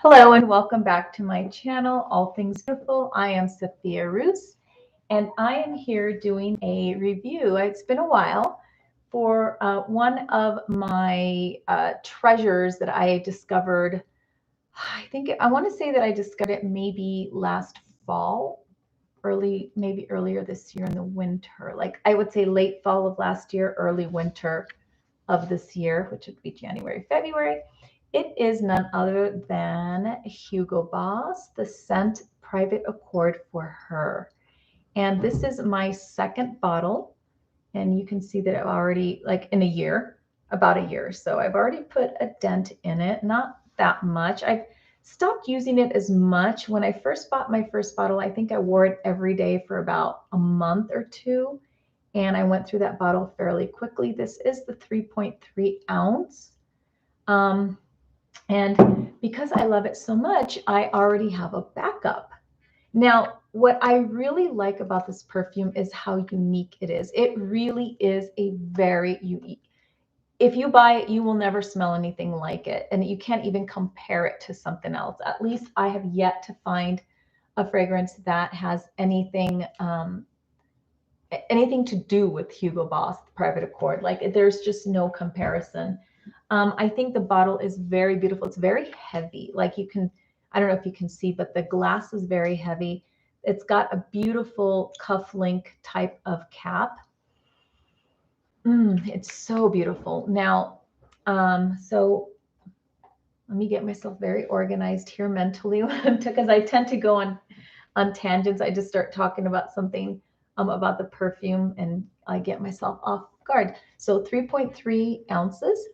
Hello and welcome back to my channel, All Things Beautiful. I am Sophia Roos and I am here doing a review. It's been a while for one of my treasures that I discovered. I want to say that I discovered it maybe last fall, maybe earlier this year in the winter. Like I would say late fall of last year, early winter of this year, which would be January, February. It is none other than Hugo Boss The Scent Private Accord for Her. And this is my second bottle. And you can see that I've already, like in a year, about a year. So I've already put a dent in it, not that much. I've stopped using it as much. When I first bought my first bottle, I think I wore it every day for about a month or two. And I went through that bottle fairly quickly. This is the 3.3 ounce. And because I love it so much, I already have a backup. Now, what I really like about this perfume is how unique it is. It really is a very unique. If you buy it, you will never smell anything like it. And you can't even compare it to something else. At least I have yet to find a fragrance that has anything to do with Hugo Boss Private Accord. Like there's just no comparison. I think the bottle is very beautiful. It's very heavy. Like you can, I don't know if you can see, but the glass is very heavy. It's got a beautiful cufflink type of cap. It's so beautiful. Now, so let me get myself very organized here mentally because I tend to go on tangents. I just start talking about something about the perfume and I get myself off guard. So 3.3 ounces.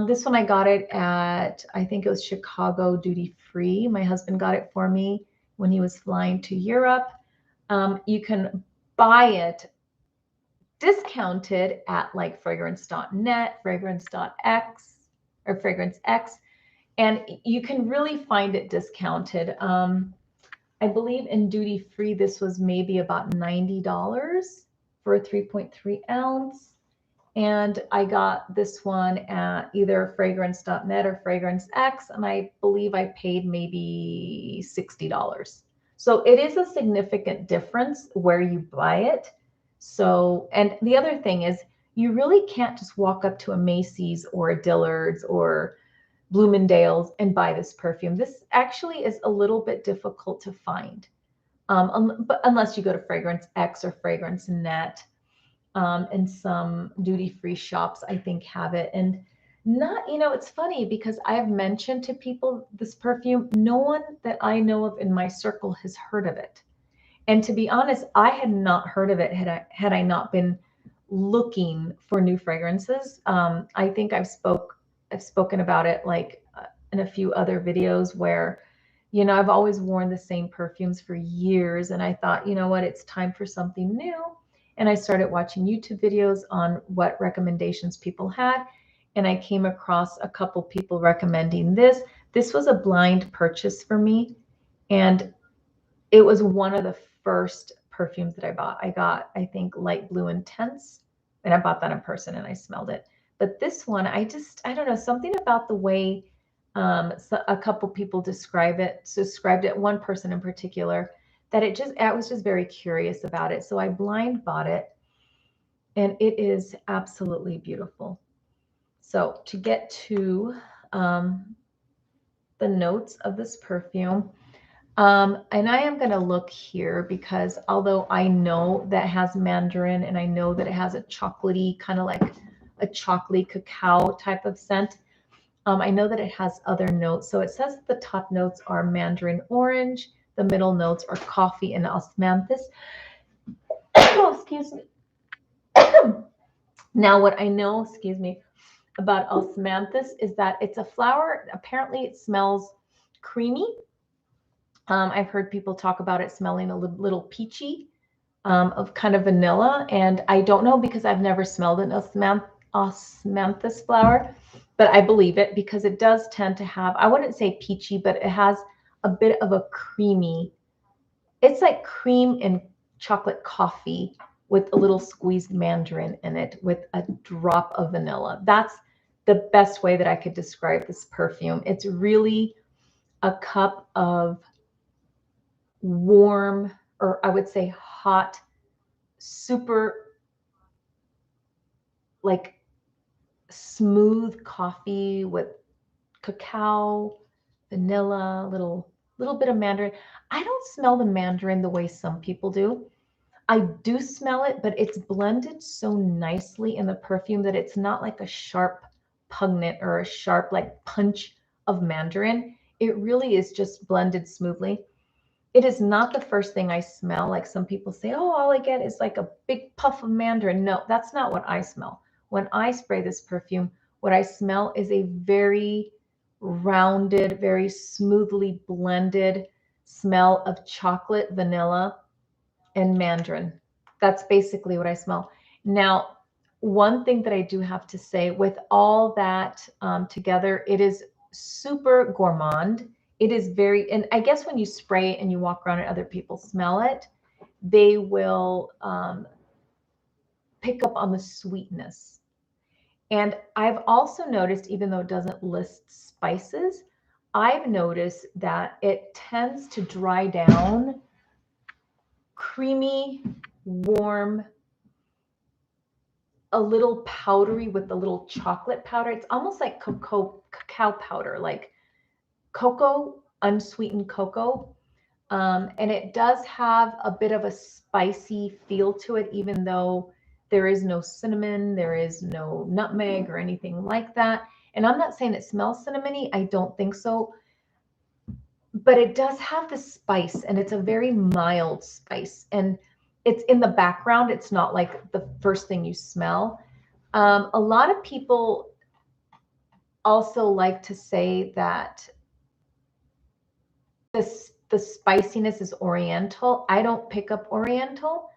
This one I got it at, I think it was Chicago duty free. My husband got it for me when he was flying to Europe. You can buy it discounted at like fragrance.net, fragrance.x, or fragrance X, and you can really find it discounted. I believe in duty free, this was maybe about $90 for a 3.3 ounce. And I got this one at either fragrance.net or fragrance X, and I believe I paid maybe $60. So it is a significant difference where you buy it. So, and the other thing is you really can't just walk up to a Macy's or a Dillard's or Bloomingdale's and buy this perfume. This actually is a little bit difficult to find, but unless you go to Fragrance X or Fragrance Net, and some duty-free shops, I think, have it. And not, it's funny because I've mentioned to people this perfume. No one that I know of in my circle has heard of it. And to be honest, I had not heard of it had I not been looking for new fragrances. I think I've spoken about it like in a few other videos where, I've always worn the same perfumes for years. And I thought, you know what, it's time for something new. And I started watching YouTube videos on what recommendations people had. And I came across a couple people recommending this. This was a blind purchase for me. And it was one of the first perfumes that I bought. I got, I think, Light Blue Intense. And I bought that in person and I smelled it. But this one, I don't know, something about the way a couple people described it, one person in particular, that I was just very curious about it. So I blind bought it and it is absolutely beautiful. So to get to the notes of this perfume, and I am going to look here because although I know that it has Mandarin and I know that it has a chocolatey, kind of like a chocolatey cacao type of scent, I know that it has other notes. So it says the top notes are Mandarin orange. The middle notes are coffee and osmanthus. Oh, excuse me. Now, what I know, about osmanthus is that it's a flower. Apparently, it smells creamy. I've heard people talk about it smelling a little peachy, of kind of vanilla. And I don't know because I've never smelled an osmanthus flower, but I believe it because it does tend to have, I wouldn't say peachy, but it has a bit of a creamy, it's like cream and chocolate coffee with a little squeezed mandarin in it with a drop of vanilla. That's the best way that I could describe this perfume. It's really a cup of warm, or I would say hot, super like smooth coffee with cacao, vanilla, little bit of mandarin. I don't smell the mandarin the way some people do. I do smell it, but it's blended so nicely in the perfume that it's not like a sharp pungent or a sharp like punch of mandarin. It really is just blended smoothly. It is not the first thing I smell. Like some people say, oh, all I get is like a big puff of mandarin. No, that's not what I smell. When I spray this perfume, what I smell is a very rounded, very smoothly blended smell of chocolate, vanilla, and mandarin. That's basically what I smell. Now, one thing that I do have to say with all that together, it is super gourmand. It is very, and I guess when you spray it and you walk around and other people smell it, they will pick up on the sweetness. And I've also noticed, even though it doesn't list spices, I've noticed that it tends to dry down creamy, warm, a little powdery with a little chocolate powder. It's almost like cacao powder, like cocoa, unsweetened cocoa. And it does have a bit of a spicy feel to it, even though there is no cinnamon, there is no nutmeg or anything like that. And I'm not saying it smells cinnamony. I don't think so. But it does have the spice, and it's a very mild spice. And it's in the background. It's not like the first thing you smell. A lot of people also like to say that the spiciness is Oriental. I don't pick up Oriental.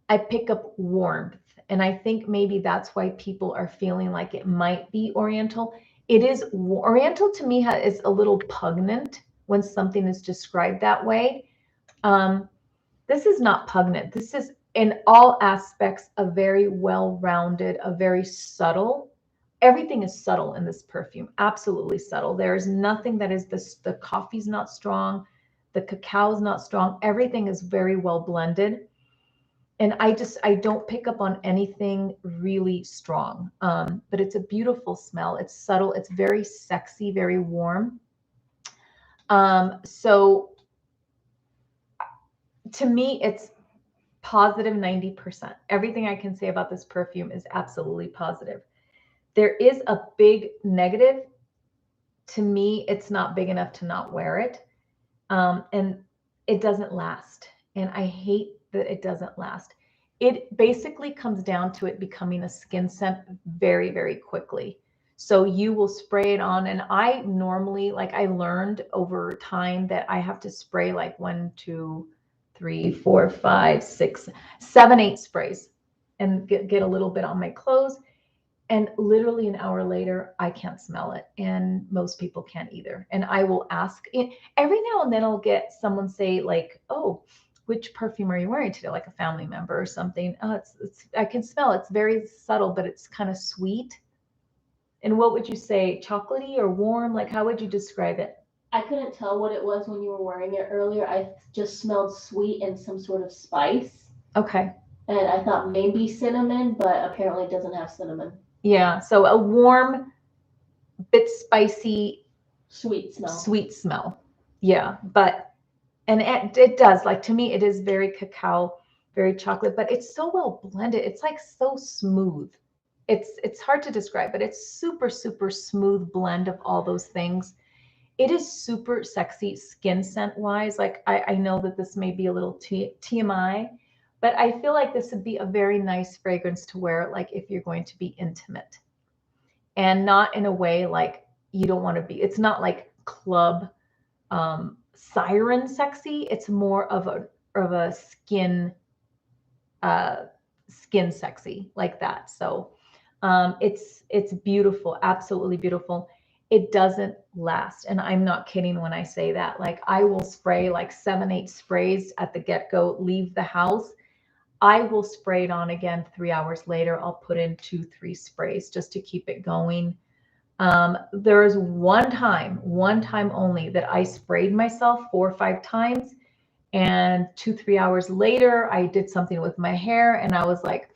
I pick up warmth. And I think maybe that's why people are feeling like it might be Oriental. It is Oriental to me is a little pungent when something is described that way. This is not pungent. This is in all aspects a very well-rounded, a very subtle. Everything is subtle in this perfume, absolutely subtle. There is nothing that is this, the coffee's not strong, the cacao is not strong. Everything is very well blended. And I don't pick up on anything really strong. But it's a beautiful smell. It's subtle. It's very sexy, very warm. So to me, it's positive 90%. Everything I can say about this perfume is absolutely positive. There is a big negative. To me, it's not big enough to not wear it. And it doesn't last. And I hate that it doesn't last. It basically comes down to it becoming a skin scent very, very quickly. So you will spray it on. And I normally, like I learned over time that I have to spray like 1, 2, 3, 4, 5, 6, 7, 8 sprays and get a little bit on my clothes. And literally an hour later, I can't smell it. And most people can't either. And I will ask every now and then I'll get someone say like, oh, which perfume are you wearing today? Like a family member or something. Oh, it's I can smell it. It's very subtle, but it's kind of sweet. And what would you say, chocolatey or warm? Like, how would you describe it? I couldn't tell what it was when you were wearing it earlier. I just smelled sweet and some sort of spice. Okay. And I thought maybe cinnamon, but apparently it doesn't have cinnamon. Yeah. So a warm, bit spicy, sweet smell. Sweet smell. Yeah. But, and it does, like to me, it is very cacao, very chocolate, but it's so well blended. It's like so smooth. It's hard to describe, but it's super, super smooth blend of all those things. It is super sexy skin scent wise. Like I know that this may be a little TMI, but I feel like this would be a very nice fragrance to wear, like if you're going to be intimate and not in a way like you don't want to be. It's not like club siren sexy. It's more of a skin sexy like that. So it's beautiful, absolutely beautiful. It doesn't last, and I'm not kidding when I say that. Like I will spray like 7, 8 sprays at the get-go, leave the house. I will spray it on again 3 hours later. I'll put in 2, 3 sprays just to keep it going. There is one time only that I sprayed myself 4 or 5 times. And 2, 3 hours later, I did something with my hair and I was like,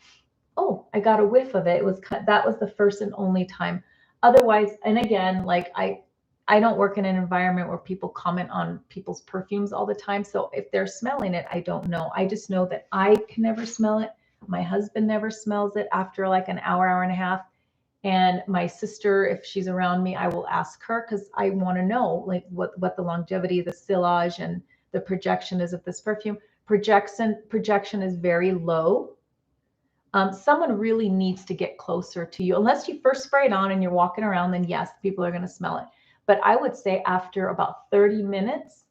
oh, I got a whiff of it. That was the first and only time. Otherwise, and again, like I don't work in an environment where people comment on people's perfumes all the time. So if they're smelling it, I don't know. I just know that I can never smell it. My husband never smells it after like an hour, hour and a half. And my sister, if she's around me, I will ask her because I want to know like what the longevity, the sillage, and the projection is of this perfume. Projection is very low. Someone really needs to get closer to you. Unless you first spray it on and you're walking around, then yes, people are going to smell it. But I would say after about 30 minutes,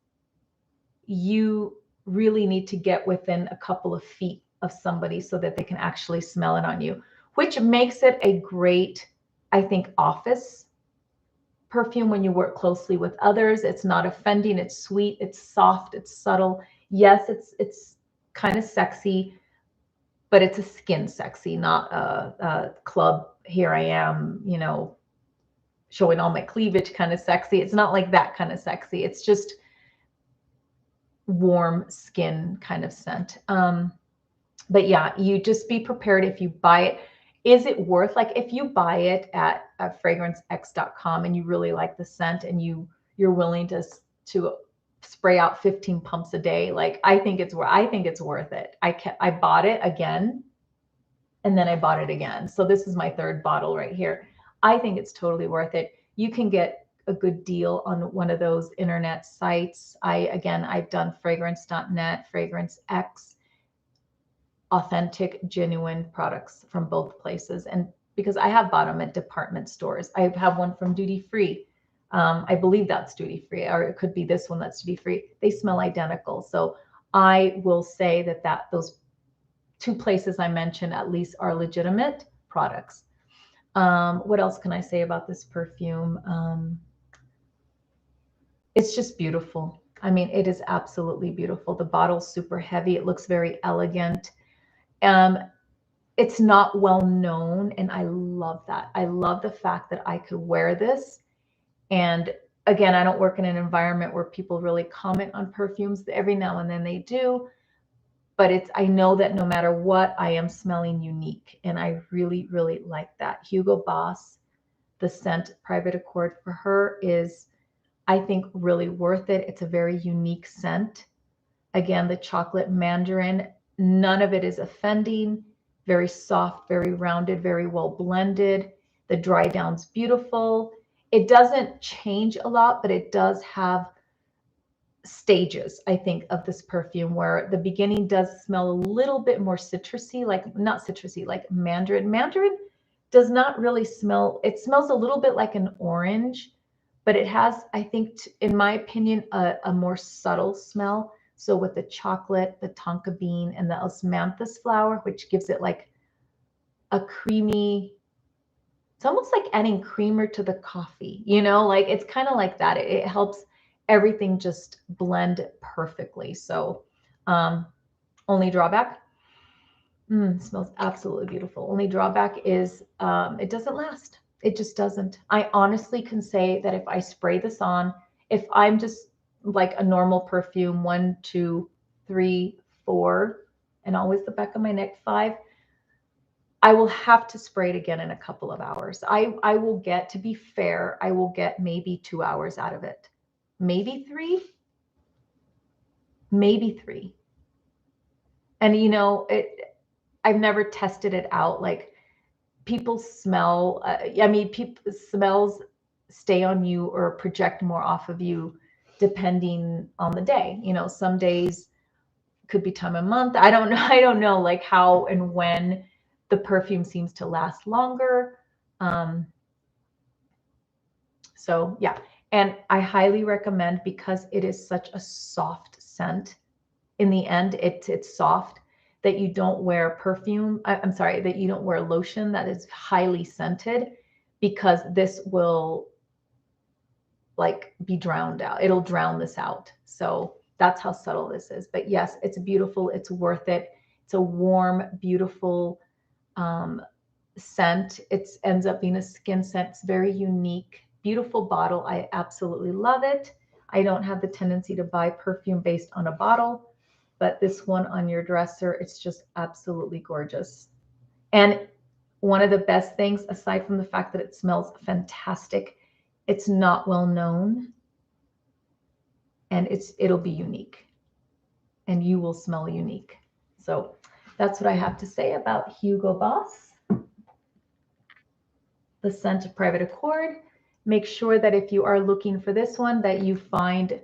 you really need to get within a couple of feet of somebody so that they can actually smell it on you, which makes it a great, I think, office perfume when you work closely with others. It's not offending. It's sweet. It's soft. It's subtle. Yes, it's kind of sexy, but it's a skin sexy, not a club, here I am, you know, showing all my cleavage kind of sexy. It's not like that kind of sexy. It's just warm skin kind of scent. But yeah, you just be prepared if you buy it. Is it worth, like if you buy it at fragrancex.com and you really like the scent and you're willing to spray out 15 pumps a day, like I think it's worth it. I bought it again and then I bought it again. So this is my third bottle right here. I think it's totally worth it. You can get a good deal on one of those internet sites. I've done fragrance.net, Fragrance X, authentic, genuine products from both places. And because I have bought them at department stores, I have one from duty free. I believe that's duty free, or it could be this one that's duty free. They smell identical. So I will say that those two places I mentioned at least are legitimate products. What else can I say about this perfume? It's just beautiful. I mean, it is absolutely beautiful. The bottle's super heavy. It looks very elegant. It's not well known, and I love that. I love the fact that I could wear this. And again, I don't work in an environment where people really comment on perfumes. Every now and then they do, but I know that no matter what, I am smelling unique, and I really, really like that. Hugo Boss, the scent Private Accord for her is, I think, really worth it. It's a very unique scent. Again, the chocolate Mandarin, none of it is offending. Very soft, very rounded, very well blended. The dry down's beautiful. It doesn't change a lot, but it does have stages, I think, of this perfume where the beginning does smell a little bit more citrusy, like not citrusy, like Mandarin. Mandarin does not really smell, it smells a little bit like an orange, but it has, I think, in my opinion, a more subtle smell. So with the chocolate, the tonka bean, and the osmanthus flower, which gives it like a creamy, it's almost like adding creamer to the coffee, you know, like it's kind of like that. It helps everything just blend perfectly. So only drawback, smells absolutely beautiful. Only drawback is it doesn't last. It just doesn't. I honestly can say that if I spray this on, if I'm just like a normal perfume, 1, 2, 3, 4, and always the back of my neck, 5, I will have to spray it again in a couple of hours. I will get, to be fair, I will get maybe 2 hours out of it. Maybe 3. Maybe 3. And you know, I've never tested it out. Like people smell, people smells stay on you or project more off of you depending on the day. You know, some days could be time of month. I don't know. I don't know like how and when the perfume seems to last longer. So yeah, and I highly recommend, because it is such a soft scent. In the end, it's soft, that you don't wear perfume. I'm sorry, that you don't wear lotion that is highly scented, because this will like be drowned out. It'll drown this out. So that's how subtle this is. But yes, it's beautiful. It's worth it. It's a warm, beautiful scent. It ends up being a skin scent. It's very unique, beautiful bottle. I absolutely love it. I don't have the tendency to buy perfume based on a bottle, but this one on your dresser, it's just absolutely gorgeous. And one of the best things, aside from the fact that it smells fantastic, it's not well known, and it'll be unique, and you will smell unique. So that's what I have to say about Hugo Boss, the scent of Private Accord. Make sure that if you are looking for this one, that you find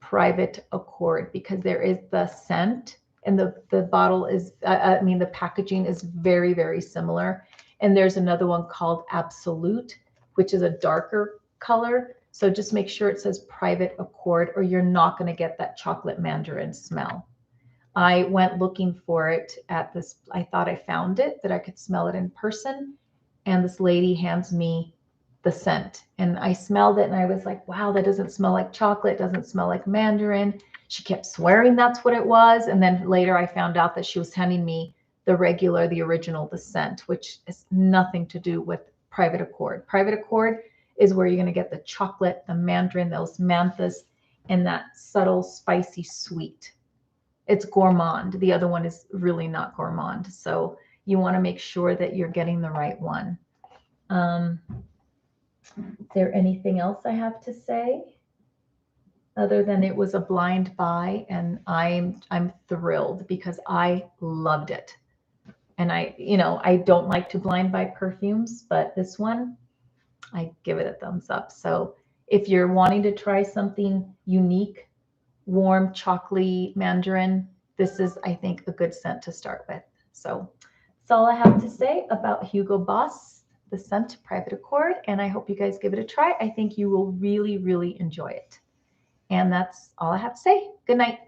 Private Accord, because there is the scent, and the bottle is, the packaging is very, very similar. And there's another one called Absolute, which is a darker color. So just make sure it says Private Accord, or you're not going to get that chocolate mandarin smell. I went looking for it at this, I thought I found it, that I could smell it in person. And this lady hands me the scent, and I smelled it and I was like, wow, that doesn't smell like chocolate, doesn't smell like mandarin. She kept swearing that's what it was. And then later I found out that she was handing me the regular, the original, the scent, which has nothing to do with Private Accord. Private Accord is where you're going to get the chocolate, the mandarin, those manthas, and that subtle, spicy, sweet. It's gourmand. The other one is really not gourmand. So you want to make sure that you're getting the right one. Is there anything else I have to say other than it was a blind buy, and I'm thrilled because I loved it. And I don't like to blind buy perfumes, but this one, I give it a thumbs up. So if you're wanting to try something unique, warm, chocolatey mandarin, this is, I think, a good scent to start with. So that's all I have to say about Hugo Boss, the scent Private Accord, and I hope you guys give it a try. I think you will really, really enjoy it. And that's all I have to say. Good night.